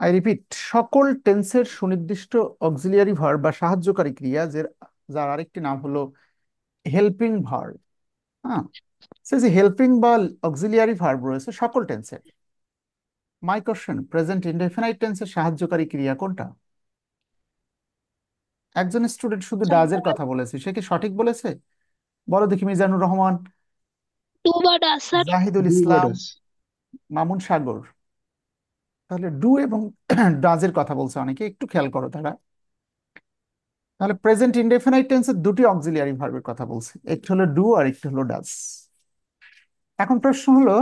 I repeat, সকল টেন্সের সুনির্দিষ্ট অক্সিলিয়ারি ভার্ব বা সাহায্যকারী ক্রিয়া যার আরেকটি নাম হলো হেল্পিং ভার্ব। হ্যাঁ, সে যে হেল্পিং বা অক্সিলিয়ারি ভার্ব রয়েছে সকল টেন্সের। মাই কোশ্চেন, প্রেজেন্ট ইনডেফিনাইট টেন্সের সাহায্যকারী ক্রিয়া কোনটা? একজন স্টুডেন্ট শুধু ডাজ এর কথা বলেছে, সে কি সঠিক বলেছে? বলো দেখি, মিজানুর রহমান, টু বা ডাস স্যার। জাহিদুল ডু বা ইসলাম, ডাস। মামুন সাগর। তাহলে ডু এবং ডাজ এর কথা বলছে অনেকে, একটু খেয়াল করো তারা। তাহলে প্রেজেন্ট ইনডেফিনাইট টেন্সের দুটি অক্সিলিয়ারি ভার্বের কথা বলছে, একটি হলো ডু আর একটি হলো ডাজ। এখন প্রশ্ন হলো,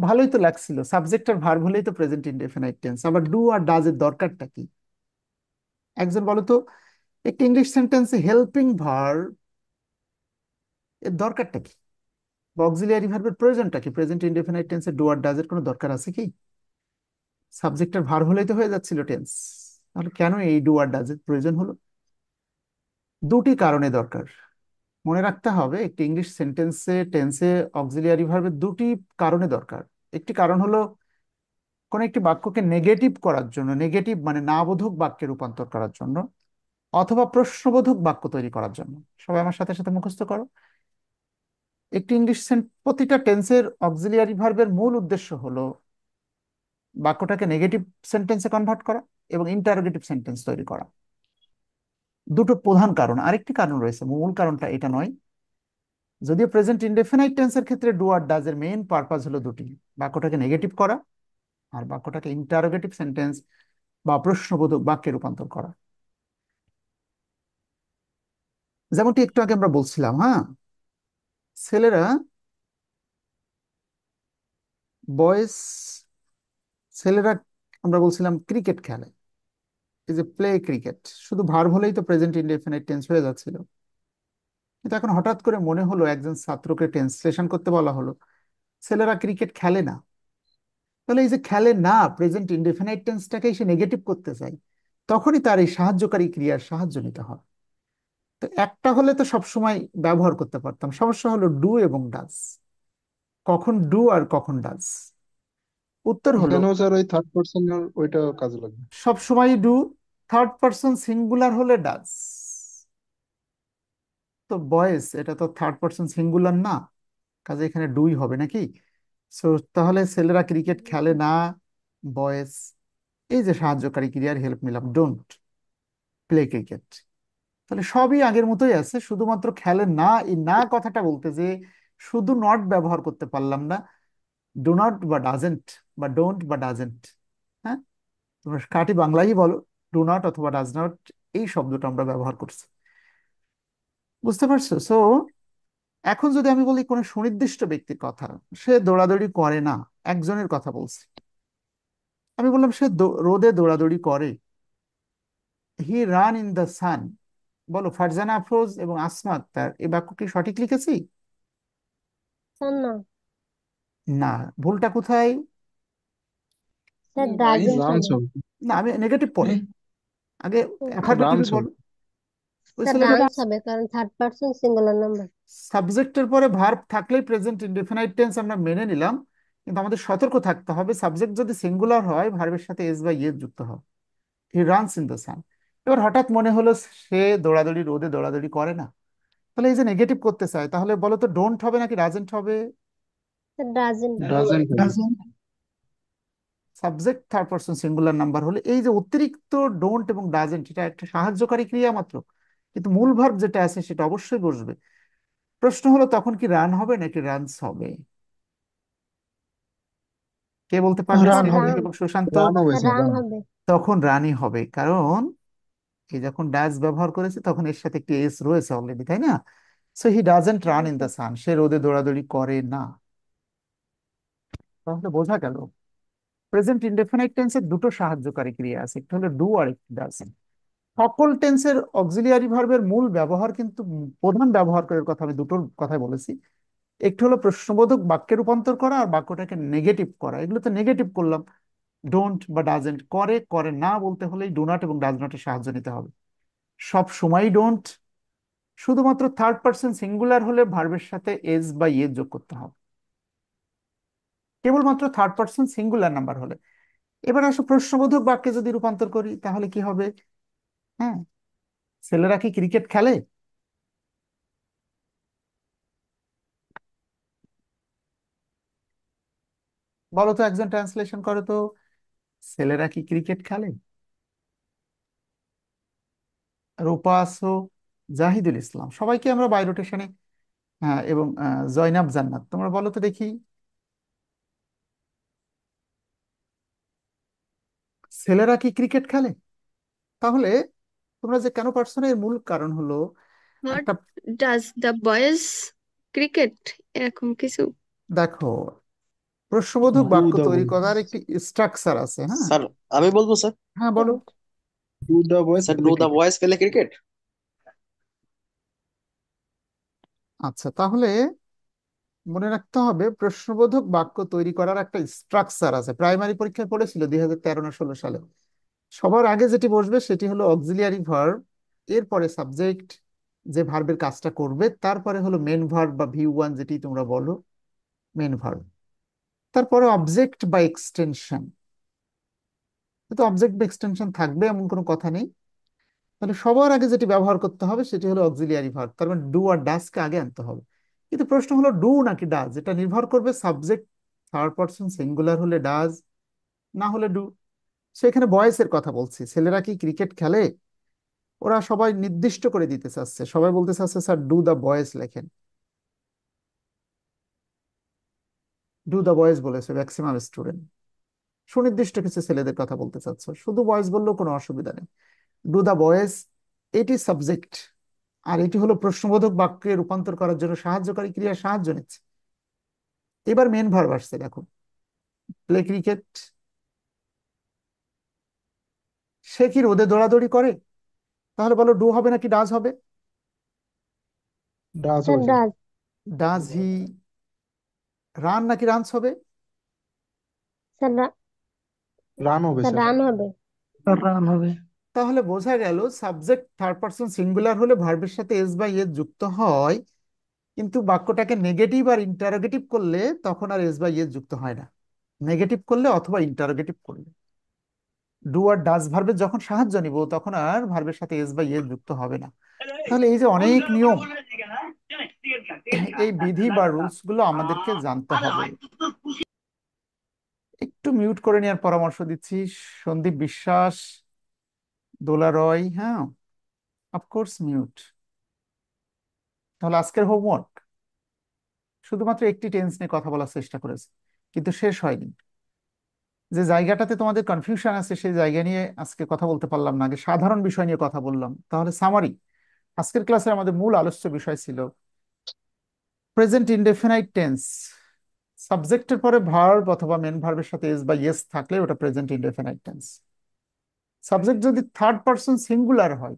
ভালোই তো লাগছিল, সাবজেক্ট আর ভার্ব হলেই তো প্রেজেন্ট ইনডেফিনাইট টেন্স, আবার ডু আর ডাজ এর দরকারটা কি? একজন বলো তো, একটি ইংলিশ সেন্টেন্সে হেল্পিং ভার্ব এর দরকারটা কি, বা অক্সিলিয়ারি ভার্বের প্রয়োজনটা কি? প্রেজেন্ট ইনডেফিনাইট টেন্সে ডু আর ডাজ এর কোনো দরকার আছে কি? সাবজেক্ট আর ভার্ব হলেই তো হয়ে যাচ্ছিল টেন্স, তাহলে কেন এই ডু আর ডাজ এর প্রয়োজন হলো? দুটি কারণে দরকার। মনে রাখতে হবে, একটি ইংলিশ টেন্সে অক্সিলিয়ারি ভার্বের দুটি কারণে দরকার। একটি কারণ হলো কোন একটি বাক্যকে নেগেটিভ করার জন্য, নেগেটিভ মানে না বোধক বাক্যে রূপান্তর করার জন্য, অথবা প্রশ্নবোধক বাক্য তৈরি করার জন্য। সবাই আমার সাথে সাথে মুখস্থ করো। একটি প্রতিটা টেন্সের অক্সিলিয়ারি ভার্বের মূল উদ্দেশ্য হলো বাক্যটাকে নেগেটিভ সেন্টেন্সে কনভার্ট করা এবং ইন্টারোগেটিভ সেন্টেন্স তৈরি করা। দুটো প্রধান কারণ, আরেকটি কারণ রয়েছে, মূল কারণটা এটা নয়। যদিও প্রেজেন্ট ইনডেফিনাইট টেন্সের ক্ষেত্রে ডু আর ডাজ এর মেইন পারপাস হলো দুটি: বাক্যটাকে নেগেটিভ করা আর বাক্যটাকে ইন্টারোগেটিভ সেন্টেন্স বা প্রশ্নবোধক বাক্যে রূপান্তর করা। যেমনটি একটু আগে আমরা বলছিলাম, হ্যাঁ, ছেলেরা, বয়েজ, ছেলেরা, আমরা বলছিলাম ক্রিকেট খেলে। এই যে প্লে ক্রিকেট, শুধু ভার্ব হলেই তো প্রেজেন্ট ইনডেফিনাইট টেন্স হয়ে যাচ্ছিল। কিন্তু এখন হঠাৎ করে মনে হলো একজন ছাত্রকে ট্রান্সলেশন করতে বলা হলো, ছেলেরা ক্রিকেট খেলে না। তাহলে এই যে খেলে না, প্রেজেন্ট ইনডেফিনাইট টেন্সটাকে সে নেগেটিভ করতে চাই, তখনই তার এই সাহায্যকারী ক্রিয়ার সাহায্য নিতে হয়। তো একটা হলে তো সবসময় ব্যবহার করতে পারতাম, সমস্যা হলো ডু এবং ডাজ। কখন ডু আর কখন ডাজ? উত্তর হলো, এখানেও স্যার ওই থার্ড পার্সনের ওইটা কাজে লাগবে। সবসময় ডু। থার্ড পার্সন সিঙ্গুলার হলে ডাজ। তো বয়েস, এটা তো থার্ড পার্সন সিঙ্গুলার না, কাজে এখানে ডুই হবে নাকি? সো তাহলে ছেলেরা ক্রিকেট খেলে না, বয়েজ। এই যে সাহায্যকারী ক্রিয়ার হেল্প নিলাম, ডোন্ট প্লে ক্রিকেট। তাহলে সবই আগের মতোই আছে, শুধুমাত্র খেলে না, এই না কথাটা বলতে যে শুধু নট ব্যবহার করতে পারলাম না, ডো নট বা ডাজেন্ট, বা ডোন্ট বা ডাজেন্ট। হ্যাঁ, তোমরা খাঁটি বাংলাই বলো, ডু নট অথবা ডাজ নট, এই শব্দটা আমরা ব্যবহার করছি। বুঝতে পারছো? সো এখন যদি আমি বলি কোনো সুনির্দিষ্ট ব্যক্তির কথা, সে দৌড়াদৌড়ি করে না, একজনের কথা বলছি, আমি বললাম সে রোদে দৌড়াদৌড়ি করে, হি রান ইন দ্য সান। বলো, ফারজানা আফরোজ এবং আসমা আক্তার এই বাক্য কি সঠিক লিখেছি? স্যার না। না। ভুলটা কোথায়? স্যার ভাই ডাজেন্ট রানস হবে। হবে। না, আমি নেগেটিভ পরে, আগে অ্যাফার্মেটিভে রানস হবে। বলো। ওই স্যার ছেলেটা, ডান্স হবে কারণ থার্ড পার্সন সিঙ্গুলার নাম্বার। সাবজেক্টের পরে ভার্ব থাকলেই প্রেজেন্ট ইনডেফিনাইট টেন্স আমরা মেনে নিলাম, কিন্তু আমাদের সতর্ক থাকতে হবে, সাবজেক্ট যদি সিঙ্গুলার হয় ভার্বের সাথে এস বা ইয়েস যুক্ত হবে। হি রানস ইন দ্য সান। এবার হঠাৎ মনে হলো সে দৌড়াদৌড়ি, রোদে দৌড়াদৌড়ি করে না, তাহলে এই যে নেগেটিভ করতে চায়, তাহলে বলো তো ডোন্ট হবে নাকি ডাজেন্ট হবে? স্যার ডাজেন্ট হবে। ডাজেন্ট হবে। Doesn't. Subject third person singular number হলে এই যে অতিরিক্ত ডোন্ট এবং ডাজেন্ট, এটা একটা সাহায্যকারী ক্রিয়া মাত্র, কিন্তু মূল ভার্ব যেটা আছে সেটা অবশ্যই বসবে। প্রশ্ন হলো তখন কি রান হবে নাকি রানস হবে? কে বলতে পারবে, রান স্যার হবে। স্নেহাশিস রান। এবং সুশান্ত? রান হবে স্যার স্যার, রান রান। হবে। তখন রানই হবে, কারণ এই যখন ডাজ ব্যবহার করেছে তখন এর সাথে একটি এস রয়েছে অলরেডি, তাই না? So he doesn't run in the sun, সে রোদে দৌড়াদৌড়ি করে না। তাহলে বোঝা গেল, প্রেজেন্ট ইনডেফিনাইট টেন্সের দুটো সাহায্যকারী ক্রিয়া আছে, একটা হলো ডু আর একটি ডাজ। সকল টেন্সের অক্সিলিয়ারি ভার্বের মূল ব্যবহার কিন্তু, প্রধান ব্যবহারের কথা আমি দুটোর কথাই বলেছি, একটি হলো প্রশ্নবোধক বাক্যে রূপান্তর করা আর বাক্যটাকে নেগেটিভ করা। এগুলো তো নেগেটিভ করলাম, ডোন্ট বা ডাজেন্ট। করে করে না বলতে হলেই ডো নট এবং ডাজ নটের সাহায্য নিতে হবে। সব সময় ডোন্ট, শুধুমাত্র থার্ড পার্সন সিঙ্গুলার হলে ভার্বের সাথে এস বা ইয়ে যোগ করতে হবে, কেবলমাত্র থার্ড পার্সন সিঙ্গুলার নাম্বার হলে। এবার আসো প্রশ্নবোধক বাক্যে যদি রূপান্তর করি তাহলে কি হবে? হ্যাঁ, ছেলেরা কি ক্রিকেট খেলে? বলো তো, একজন ট্রান্সলেশন করো তো, ছেলেরা কি ক্রিকেট খেলে? রূপা আসো, জাহিদুল ইসলাম, সবাইকে আমরা বাই রোটেশনে, হ্যাঁ, এবং জয়নাব জান্নাত, তোমরা বলো তো দেখি, ছেলেরা কি ক্রিকেট খেলে? তাহলে তোমরা যে কেন পারছো না, এর মূল কারণ হলো হোয়াট একটা, ডাজ দ্য বয়েজ ক্রিকেট, এরকম কিছু। দেখো, প্রশ্নবোধক ডু বাক্য দ্য তৈরি বয়েজ। করার একটি স্ট্রাকচার আছে, হ্যাঁ। স্যার, আমি বলবো স্যার। হ্যাঁ, বলো। Do the boys sir, play do the cricket. Boys play cricket. আচ্ছা, তাহলে মনে রাখতে হবে প্রশ্নবোধক বাক্য তৈরি করার একটা স্ট্রাকচার আছে, প্রাইমারি পরীক্ষায় পড়েছিল 2013 না 16 সালে। সবার আগে যেটি বসবে সেটি হলো অক্সিলিয়ারি ভার্ব, এরপরে সাবজেক্ট যে ভার্বের কাজটা করবে, তারপরে হলো মেন ভার্ব বা V1 যেটি তোমরা বলো, মেন ভার্ব, তারপরে অবজেক্ট বা এক্সটেনশন। তো অবজেক্ট বা এক্সটেনশন থাকবে এমন কোনো কথা নেই। তাহলে সবার আগে যেটি ব্যবহার করতে হবে সেটি হলো অক্সিলিয়ারি ভার্ব, তার মানে ডু আর ডাজকে আগে আনতে হবে। কিন্তু প্রশ্ন হলো ডু নাকি ডাজ, এটা নির্ভর করবে সাবজেক্ট থার্ড পারসন সিঙ্গুলার হলে ডাজ, না হলে ডু। সেখানে বয়েসের কথা বলছি, ছেলেরা কি ক্রিকেট খেলে, ওরা সবাই নির্দিষ্ট করে দিতে চাচ্ছে, সবাই বলতে চাচ্ছে স্যার ডু দ্য বয়েজ লেখেন। ডু দ্য বয়েজ বলেছে ম্যাক্সিমাম স্টুডেন্ট, সুনির্দিষ্ট কিছু ছেলেদের কথা বলতে চাচ্ছ, শুধু বয়েজ বললেও কোনো অসুবিধা নেই। ডু দ্য বয়েজ, এটি সাবজেক্ট, আর এটি হলো প্রশ্নবোধক বাক্যে রূপান্তর করার জন্য সাহায্যকারী ক্রিয়ার সাহায্য নিচ্ছে। এবার মেন ভার্ব আসছে, দেখো, প্লে ক্রিকেট, সে কি রোদে দৌড়াদৌড়ি করে? তাহলে বলো ডু হবে নাকি ডাজ হবে? ডাজ স্যার হবে sir. Does. Does he ran নাকি রানস হবে? স্যার রান হবে স্যার স্যার। রান হবে। রান হবে। তাহলে বোঝা গেল সাবজেক্ট থার্ড পারসন সিঙ্গুলার হলে ভার্বের সাথে এস বা এস যুক্ত হয়, কিন্তু বাক্যটাকে নেগেটিভ আর ইন্টারোগেটিভ করলে তখন আর এস বা এস যুক্ত হয় না। নেগেটিভ করলে অথবা ইন্টারোগেটিভ করলে, ডু আর ডাজ ভার্বের যখন সাহায্য নিব তখন আর ভার্বের সাথে এস বা এস যুক্ত হবে না। তাহলে এই যে অনেক নিয়ম, এই বিধি বা রুলস গুলো আমাদেরকে জানতে হবে। একটু মিউট করে নেওয়ার পরামর্শ দিচ্ছি, সন্দীপ বিশ্বাস, দোলা রয়, হ্যাঁ, অফকোর্স মিউট। তাহলে আজকের হোমওয়ার্ক শুধুমাত্র একটি টেন্স নিয়ে কথা বলার চেষ্টা করেছে, কিন্তু শেষ হয়নি। যে জায়গাটাতে তোমাদের কনফিউশন আছে সেই জায়গা নিয়ে আজকে কথা বলতে পারলাম না, আগে সাধারণ বিষয় নিয়ে কথা বললাম। তাহলে সামারি, আজকের ক্লাসে আমাদের মূল আলোচ্য বিষয় ছিল প্রেজেন্ট ইনডেফিনাইট টেন্স, সাবজেক্টের পরে ভার্ব অথবা মেন ভার্বের সাথে এস বা ইয়েস থাকলে ওটা প্রেজেন্ট ইনডেফিনাইট টেন্স। সাবজেক্ট যদি থার্ড পারসন সিঙ্গুলার হয়,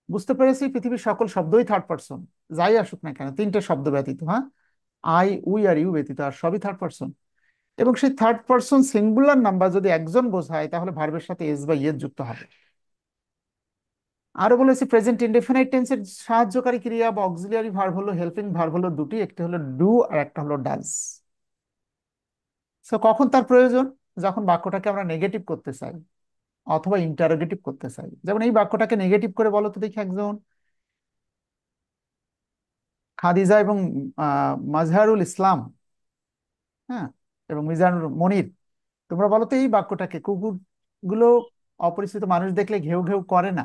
বুঝতে পেরেছি পৃথিবীর সকল শব্দই থার্ড পারসন, যাই আসুক না কেন, তিনটে শব্দ ব্যতীত, হ্যাঁ, আই উই আর ইউ ব্যতীত আর সবই থার্ড পারসন, এবং সেই থার্ড পারসন সিঙ্গুলার নাম্বার যদি একজন বোঝায় তাহলে ভার্বের সাথে এস বা ইয়েস যুক্ত হবে। আরো বলেছি প্রেজেন্ট ইনডেফিনাইট টেন্সের সাহায্যকারী ক্রিয়া বা অক্সিলিয়ারি ভার্ব হলো, হেল্পিং ভার্ব হলো দুটি, একটি হলো ডু আর একটা হলো ডাজ। সো কখন তার প্রয়োজন? যখন বাক্যটাকে আমরা নেগেটিভ করতে চাই অথবা ইন্টারোগেটিভ করতে চাই। যেমন এই বাক্যটাকে নেগেটিভ করে বলো তো দেখি একজন, খাদিজা এবং মাজহারুল ইসলাম, হ্যাঁ, এবং মিজানুর মনির, তোমরা বলো তো এই বাক্যটাকে, কুকুর গুলো অপরিচিত মানুষ দেখলে ঘেউ ঘেউ করে না,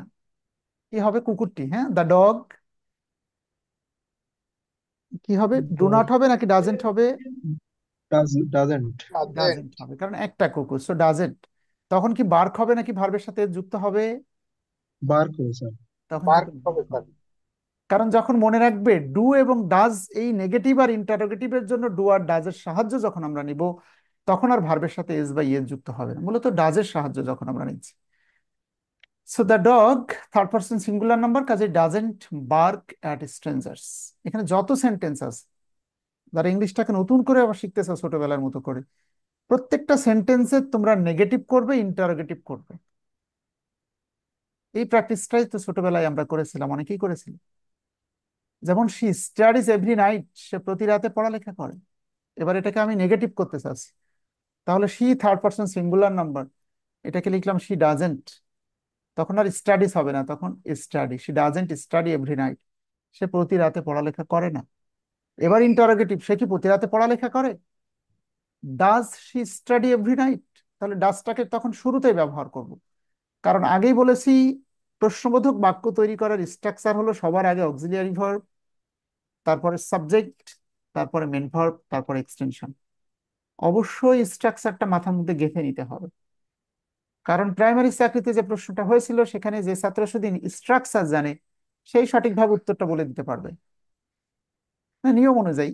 কি হবে কুকুরটি, হ্যাঁ, দ্য ডগ, কি হবে, ডু ডগ নট হবে নাকি ডাজেন্ট হবে? ডাজেন্ট। ডাজেন্ট হবে, কারণ একটা কুকুর, সো ডাজেন্ট। তখন কি বার্ক হবে নাকি ভার্বের সাথে যুক্ত হবে? বার্ক হবে স্যার। তখন কিন্তু bark হবে। কারণ যখন মনে রাখবে ডু এবং ডাজ এই নেগেটিভ আর ইন্টারোগেটিভের জন্য ডু আর ডাজের সাহায্য যখন আমরা নিব, তখন আর ভার্বের সাথে এস বা ইয়েস যুক্ত হবে না, মূলত ডাজের সাহায্য যখন আমরা নিচ্ছি। So the dog third person singular number, কাজে ডাজেন্ট বার্ক অ্যাট স্ট্রেঞ্জার্স। এখানে যত সেন্টেন্স আছে, যারা ইংলিশটাকে নতুন করে আবার শিখতেছে ছোটবেলার মতো করে, প্রত্যেকটা সেন্টেন্সে তোমরা নেগেটিভ করবে, ইন্টারোগেটিভ করবে। এই প্র্যাকটিসটাই তো ছোটবেলায় আমরা করেছিলাম, অনেকেই করেছিল। যেমন শি স্টাডিজ এভরি নাইট, সে প্রতি রাতে পড়ালেখা করে। এবার এটাকে আমি নেগেটিভ করতে চাচ্ছি, তাহলে she third person singular number, এটাকে লিখলাম শি ডাজেন্ট, তখন আর স্টাডিজ হবে না, তখন study. She doesn't study every night, সে প্রতি রাতে পড়ালেখা করে না। এবার ইন্টারোগেটিভ, সে কি প্রতি রাতে পড়ালেখা করে? Does she study every night? তাহলে ডাজটাকে তখন শুরুতেই ব্যবহার করব, কারণ আগেই বলেছি প্রশ্নবোধক বাক্য তৈরি করার স্ট্রাকচার হলো সবার আগে অক্সিলিয়ারি ভার্ব, তারপরে সাবজেক্ট, তারপরে মেন ভার্ব, তারপরে এক্সটেনশন। অবশ্যই স্ট্রাকচারটা মাথার মধ্যে গেঁথে নিতে হবে, কারণ প্রাইমারি চাকরিতে যে প্রশ্নটা হয়েছিল সেখানে যে ছাত্র শুধু স্ট্রাকচার জানে সেই সঠিকভাবে উত্তরটা বলে দিতে পারবে না। নিয়ম অনুযায়ী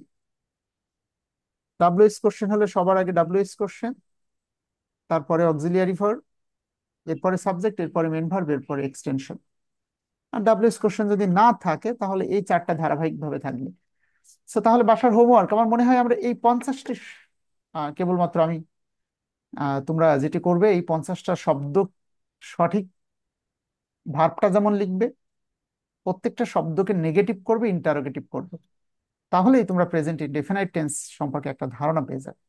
ডাব্লিউএস কোশ্চেন হলে সবার আগে ডাব্লিউএস কোশ্চেন, তারপরে অক্সিলিয়ারি ভার্ব, এরপরে সাবজেক্ট, এরপরে মেন ভার্ব, এরপরে এক্সটেনশন। আর ডাব্লিউএস কোশ্চেন যদি না থাকে তাহলে এই চারটা ধারাবাহিকভাবে থাকবে। তো তাহলে বাসার হোমওয়ার্ক আমার মনে হয় আমরা এই 50টি কেবলমাত্র আমি তোমরা যেটি করবে এই 50টা শব্দ সঠিক ভার্বটা যেমন লিখবে, প্রত্যেকটা শব্দকে নেগেটিভ করবে, ইন্টারোগেটিভ করবে, তাহলেই তোমরা প্রেজেন্ট ইনডেফিনাইট টেন্স সম্পর্কে একটা ধারণা পেয়ে যাবে।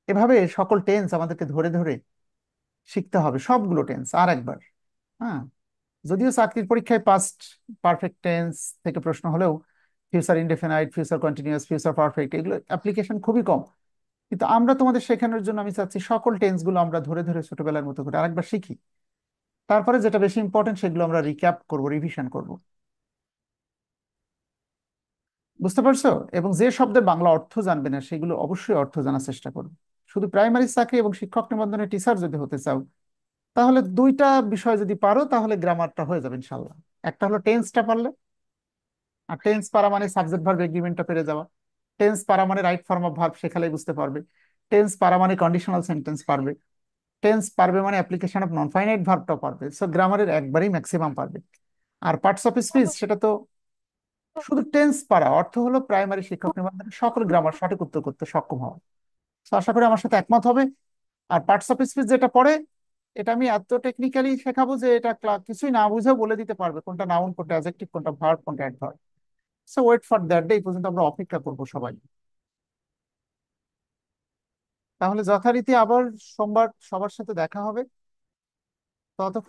এভাবে সকল টেন্স আমাদেরকে ধরে ধরে শিখতে হবে, সবগুলো টেন্স আর একবার। হ্যাঁ, যদিও চাকরির পরীক্ষায় পাস্ট পারফেক্ট টেন্স থেকে প্রশ্ন হলেও future indefinite, future continuous, future perfect এগুলো অ্যাপ্লিকেশন খুবই কম, কিন্তু আমরা তোমাদের শেখানোর জন্য আমি চাচ্ছি সকল টেন্স গুলো আমরা ধরে ধরে ছোটবেলার মতো করে আরেকবার শিখি, তারপরে যেটা বেশি ইম্পর্টেন্ট সেগুলো আমরা রিক্যাপ করব, রিভিশন করব। বুঝতে পারছো? এবং যে শব্দের বাংলা অর্থ জানবে না সেগুলো অবশ্যই অর্থ জানার চেষ্টা করবে। শুধু প্রাইমারি চাকরি এবং শিক্ষক নিবন্ধনের টিচার যদি হতে চাও তাহলে দুইটা বিষয় যদি পারো তাহলে গ্রামারটা হয়ে যাবে ইনশাল্লাহ। একটা হলো টেন্সটা পারলে, আর টেন্স পারা মানে সাবজেক্ট ভার্ব এগ্রিমেন্টটা পেরে যাওয়া। টেন্স পারা মানে রাইট ফর্ম অফ ভার্ব শেখালেই বুঝতে পারবে। টেন্স পারা মানে কন্ডিশনাল সেন্টেন্স পারবে। টেন্স পারবে মানে অ্যাপ্লিকেশন অফ নন ফাইনাইট ভার্বটাও পারবে। সো গ্রামারের একবারেই ম্যাক্সিমাম পারবে। আর পার্টস অফ স্পিচ সেটা তো শুধু টেন্স পারা অর্থ হলো প্রাইমারি শিক্ষক নিবন্ধনের সকল গ্রামার সঠিক উত্তর করতে সক্ষম হওয়া। তো আশা করি আমার সাথে একমত হবে। আর পার্টস অফ স্পিচ যেটা পড়ে এটা আমি এত টেকনিক্যালি শেখাবো যে এটা কিছুই না বুঝেও বলে দিতে পারবে কোনটা নাউন, কোনটা অ্যাডজেক্টিভ, কোনটা ভার্ব, কোনটা adverb. So wait for that day, এই পর্যন্ত আমরা অপেক্ষা করবো সবাই। তাহলে যথারীতি আবার সোমবার সবার সাথে দেখা হবে। ততক্ষণ